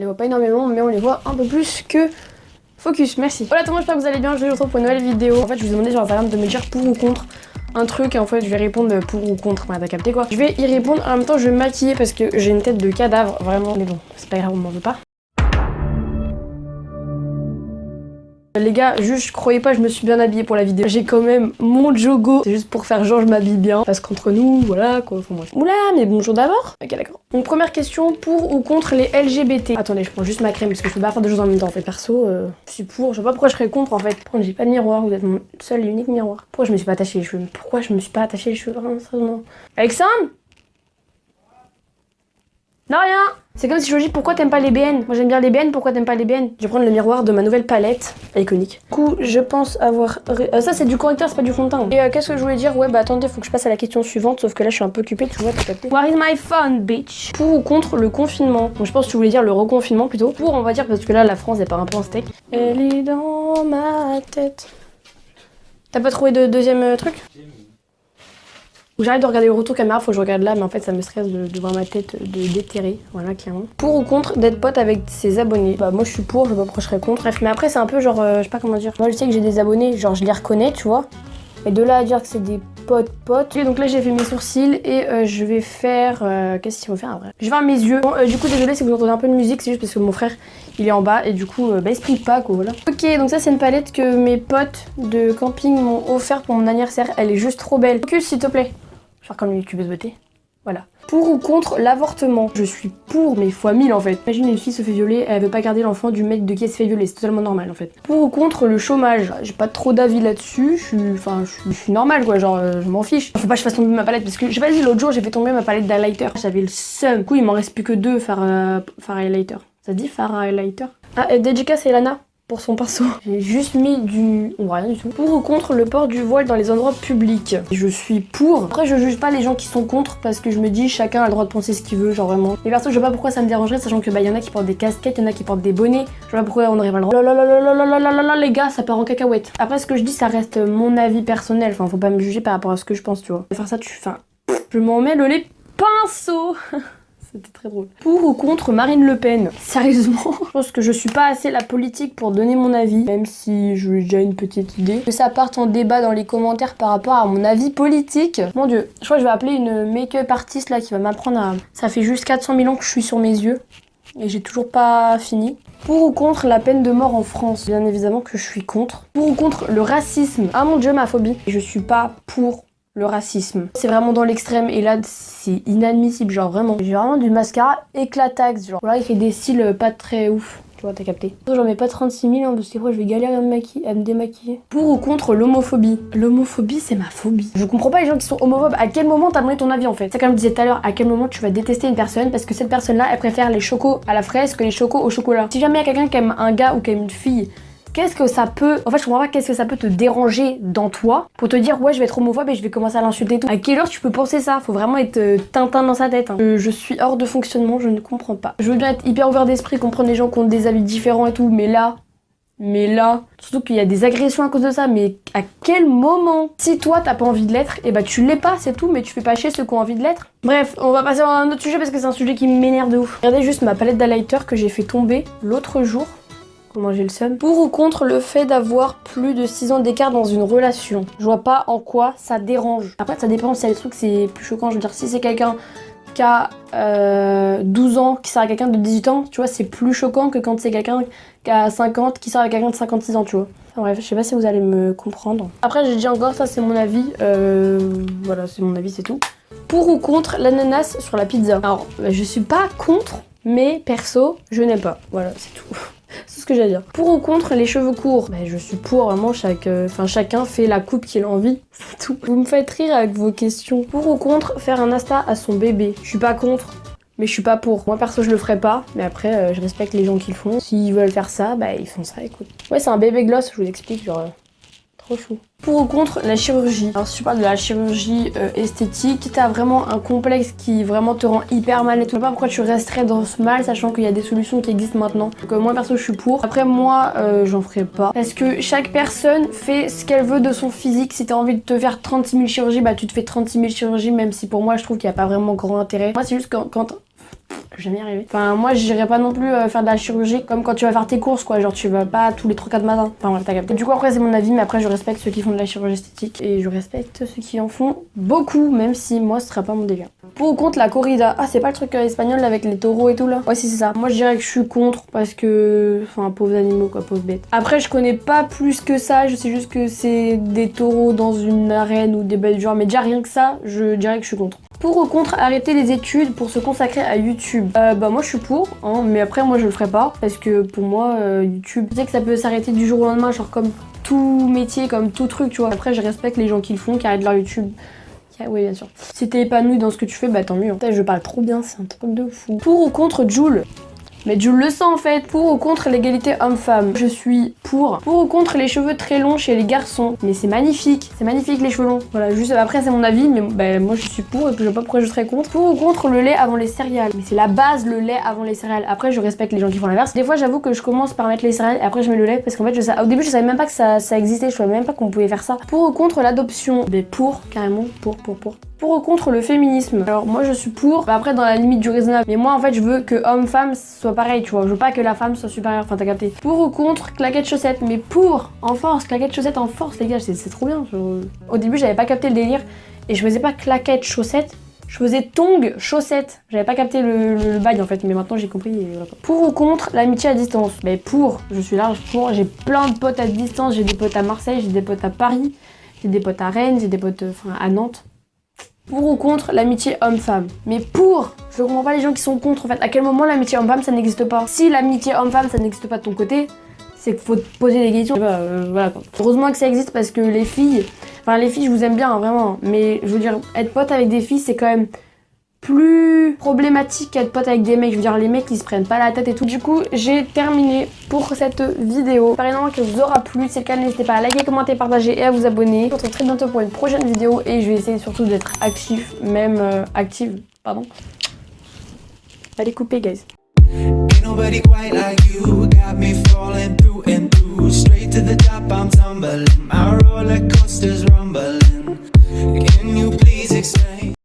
On les voit pas énormément, mais on les voit un peu plus que Focus. Merci. Voilà tout le monde, j'espère que vous allez bien. Je vous retrouve pour une nouvelle vidéo. En fait, je vous ai demandé sur Instagram de me dire pour ou contre un truc, et en fait je vais répondre pour ou contre. Bah, t'as capté quoi. Je vais y répondre, en même temps je vais me maquiller parce que j'ai une tête de cadavre, vraiment. Mais bon, c'est pas grave, on m'en veut pas. Les gars, juste croyez pas, je me suis bien habillée pour la vidéo. J'ai quand même mon jogo. C'est juste pour faire genre je m'habille bien. Parce qu'entre nous, voilà quoi. Enfin, moi. Oula, mais bonjour d'abord. Ok, d'accord. Donc première question, pour ou contre les LGBT? Attendez, je prends juste ma crème parce que je peux pas faire deux choses en même temps. En fait, perso, je suis pour. Je sais pas pourquoi je serais contre en fait. Pourquoi j'ai pas de miroir? Vous êtes mon seul et unique miroir. Pourquoi je me suis pas attaché les cheveux? Pourquoi je me suis pas attaché les cheveux? Vraiment, sérieusement. Alexandre? Non, rien. C'est comme si je vous dis pourquoi t'aimes pas les BN. Moi j'aime bien les BN, pourquoi t'aimes pas les BN? Je vais prendre le miroir de ma nouvelle palette iconique. Du coup, je pense avoir... ça c'est du correcteur, c'est pas du fond de teint. Et qu'est-ce que je voulais dire? Ouais bah attendez, faut que je passe à la question suivante, sauf que là je suis un peu occupée, tu vois, t'as capté. What is my phone, bitch? Pour ou contre le confinement? Donc je pense que tu voulais dire le reconfinement plutôt. Pour, on va dire, parce que là la France est pas un peu en steak. Elle est dans ma tête. T'as pas trouvé de deuxième truc? J'arrête de regarder le retour caméra, faut que je regarde là, mais en fait ça me stresse de voir ma tête déterrée, voilà clairement. Pour ou contre d'être pote avec ses abonnés? Bah moi je suis pour, je sais pas pourquoi je serais contre. Bref, mais après c'est un peu genre, je sais pas comment dire. Moi je sais que j'ai des abonnés, genre je les reconnais, tu vois. Et de là à dire que c'est des potes. Et donc là j'ai fait mes sourcils et je vais faire... qu'est-ce qu'il faut faire après? Je vais faire mes yeux. Bon, du coup désolé si vous entendez un peu de musique, c'est juste parce que mon frère il est en bas et du coup bah il se prive pas quoi, voilà. Ok, donc ça c'est une palette que mes potes de camping m'ont offert pour mon anniversaire. Elle est juste trop belle. Focus s'il te plaît. Genre comme une youtubeuse beauté. Voilà. Pour ou contre l'avortement? Je suis pour, mais fois 1000 en fait. Imagine une fille se fait violer, elle veut pas garder l'enfant du mec de qui elle se fait violer, c'est totalement normal en fait. Pour ou contre le chômage? J'ai pas trop d'avis là-dessus, je suis normale quoi, genre je m'en fiche. Faut pas que je fasse tomber ma palette parce que j'ai pas dit l'autre jour j'ai fait tomber ma palette d'highlighter. J'avais le seum. Du coup il m'en reste plus que deux fard highlighter. Ça se dit fard highlighter? Ah, dédicace à Elana pour son pinceau. J'ai juste mis du... on voit rien du tout. Pour ou contre le port du voile dans les endroits publics? Je suis pour. Après je juge pas les gens qui sont contre parce que je me dis chacun a le droit de penser ce qu'il veut, genre vraiment. Mais perso je sais pas pourquoi ça me dérangerait, sachant que bah y en a qui portent des casquettes, y en a qui portent des bonnets. Je sais pas pourquoi on aurait pas le droit. Les gars, ça part en cacahuète. Après ce que je dis ça reste mon avis personnel, enfin faut pas me juger par rapport à ce que je pense, tu vois. Faire ça je m'en mets le lait pinceau. C'était très drôle. Pour ou contre Marine Le Pen? Sérieusement, je pense que je suis pas assez la politique pour donner mon avis, même si j'ai déjà une petite idée. Que ça parte en débat dans les commentaires par rapport à mon avis politique. Mon dieu, je crois que je vais appeler une make-up artiste là qui va m'apprendre à... Ça fait juste 400 000 ans que je suis sur mes yeux et j'ai toujours pas fini. Pour ou contre la peine de mort en France? Bien évidemment que je suis contre. Pour ou contre le racisme? Ah mon dieu, ma phobie. Je suis pas pour le racisme. C'est vraiment dans l'extrême et là c'est inadmissible, genre vraiment. J'ai vraiment du mascara éclataxe, genre. Voilà, il fait des cils pas très ouf. Tu vois, t'as capté. J'en mets pas 36 000 hein, parce que je vais galérer à me démaquiller. Pour ou contre l'homophobie? L'homophobie, c'est ma phobie. Je comprends pas les gens qui sont homophobes. À quel moment t'as demandé ton avis en fait? C'est comme je disais tout à l'heure, à quel moment tu vas détester une personne parce que cette personne-là, elle préfère les chocos à la fraise que les chocos au chocolat. Si jamais il y a quelqu'un qui aime un gars ou qui aime une fille, qu'est-ce que ça peut... En fait, je comprends pas qu'est-ce que ça peut te déranger dans toi pour te dire ouais, je vais être homophobe et je vais commencer à l'insulter et tout. À quelle heure tu peux penser ça? Faut vraiment être Tintin dans sa tête. Hein. Je suis hors de fonctionnement, je ne comprends pas. Je veux bien être hyper ouvert d'esprit, comprendre les gens qui ont des avis différents et tout, mais là, surtout qu'il y a des agressions à cause de ça, mais à quel moment? Si toi t'as pas envie de l'être, et bah tu l'es pas, c'est tout, mais tu fais pas chier ceux qui ont envie de l'être. Bref, on va passer à un autre sujet parce que c'est un sujet qui m'énerve de ouf. Regardez juste ma palette d'highlighter que j'ai fait tomber l'autre jour. Comment j'ai le seum. Pour ou contre le fait d'avoir plus de 6 ans d'écart dans une relation? Je vois pas en quoi ça dérange. Après ça dépend si le truc c'est plus choquant. Je veux dire si c'est quelqu'un qui a 12 ans qui sort avec quelqu'un de 18 ans, tu vois, c'est plus choquant que quand c'est quelqu'un qui a 50 qui sort avec quelqu'un de 56 ans, tu vois. Enfin, bref, je sais pas si vous allez me comprendre. Après j'ai dit encore, ça c'est mon avis. Voilà, c'est mon avis, c'est tout. Pour ou contre l'ananas sur la pizza? Alors, je suis pas contre, mais perso, je n'aime pas. Voilà, c'est tout. C'est ce que j'ai à dire. Pour ou contre les cheveux courts? Je suis pour, vraiment, chacun fait la coupe qu'il a envie, c'est tout. Vous me faites rire avec vos questions. Pour ou contre faire un Insta à son bébé? Je suis pas contre, mais je suis pas pour. Moi perso je le ferai pas, mais après je respecte les gens qui le font. S'ils veulent faire ça, bah ils font ça, écoute. Ouais, c'est un bébé gloss, je vous explique, genre... Trop chou. Pour ou contre la chirurgie? Alors si tu parles de la chirurgie esthétique, t'as vraiment un complexe qui vraiment te rend hyper mal et tout. Je sais pas pourquoi tu resterais dans ce mal sachant qu'il y a des solutions qui existent maintenant. Donc moi perso je suis pour. Après moi j'en ferai pas. Parce que chaque personne fait ce qu'elle veut de son physique. Si t'as envie de te faire 36 000 chirurgies, bah tu te fais 36 000 chirurgies, même si pour moi je trouve qu'il n'y a pas vraiment grand intérêt. Moi c'est juste quand Je vais jamais y arriver. Enfin, moi, j'irai pas non plus faire de la chirurgie comme quand tu vas faire tes courses, quoi. Genre, tu vas pas tous les 3-4 matins. Enfin, voilà, t'as capté. Du coup, après, c'est mon avis, mais après, je respecte ceux qui font de la chirurgie esthétique et je respecte ceux qui en font beaucoup, même si moi, ce serait pas mon délire. Pour ou contre la corrida? Ah, c'est pas le truc espagnol avec les taureaux et tout là? Ouais, si, c'est ça. Moi, je dirais que je suis contre parce que. Enfin, pauvres animaux, quoi, pauvres bêtes. Après, je connais pas plus que ça. Je sais juste que c'est des taureaux dans une arène ou des bêtes du genre, mais déjà, rien que ça, je dirais que je suis contre. Pour ou contre arrêter les études pour se consacrer à YouTube? Bah moi je suis pour, hein, mais après moi je le ferai pas parce que pour moi YouTube, je sais que ça peut s'arrêter du jour au lendemain, genre comme tout métier, comme tout truc, tu vois. Après je respecte les gens qui le font, qui arrêtent leur YouTube. Oui bien sûr. Si t'es épanoui dans ce que tu fais, bah tant mieux. Putain, je parle trop bien, c'est un truc de fou. Pour ou contre Jul? Mais Jules le sent en fait. Pour ou contre l'égalité homme-femme? Je suis pour. Pour ou contre les cheveux très longs chez les garçons? Mais c'est magnifique les cheveux longs. Voilà, juste après c'est mon avis, mais bah, moi je suis pour et puis je sais pas pourquoi je serais contre. Pour ou contre le lait avant les céréales? Mais c'est la base, le lait avant les céréales. Après je respecte les gens qui font l'inverse. Des fois j'avoue que je commence par mettre les céréales et après je mets le lait parce qu'en fait au début je savais même pas que ça existait, je savais même pas qu'on pouvait faire ça. Pour ou contre l'adoption? Mais pour, carrément, pour. Pour ou contre le féminisme? Alors moi je suis pour, bah, après dans la limite du raisonnable. Mais moi en fait je veux que homme-femme soit pareil, tu vois. Je veux pas que la femme soit supérieure, enfin t'as capté. Pour ou contre claquettes chaussettes? Mais pour, en force, claquettes chaussettes en force les gars, c'est trop bien. Au début j'avais pas capté le délire et je faisais pas claquettes chaussettes. Je faisais tongs, chaussettes. J'avais pas capté le bail en fait, mais maintenant j'ai compris. Et voilà. Pour ou contre l'amitié à distance? Mais pour, je suis large pour. J'ai plein de potes à distance, j'ai des potes à Marseille, j'ai des potes à Paris, j'ai des potes à Rennes, j'ai des potes à Nantes. Pour ou contre l'amitié homme-femme? Mais pour! Je comprends pas les gens qui sont contre en fait. À quel moment l'amitié homme-femme ça n'existe pas? Si l'amitié homme-femme ça n'existe pas de ton côté, c'est qu'il faut te poser des questions. Voilà quoi. Heureusement que ça existe parce que les filles je vous aime bien hein, vraiment. Mais je veux dire, être pote avec des filles c'est quand même plus problématique qu'être pote avec des mecs. Je veux dire, les mecs ils se prennent pas la tête et tout. Du coup, j'ai terminé pour cette vidéo. J'espère énormément que vous aura plu. Si c'est le cas, n'hésitez pas à liker, commenter, partager et à vous abonner. On se retrouve très bientôt pour une prochaine vidéo et je vais essayer surtout d'être active, active, pardon. Allez couper, guys. Ain't nobody quite like you, got me falling through and through. Straight to the top, I'm tumbling. My roller coaster's rumbling. Can you please explain?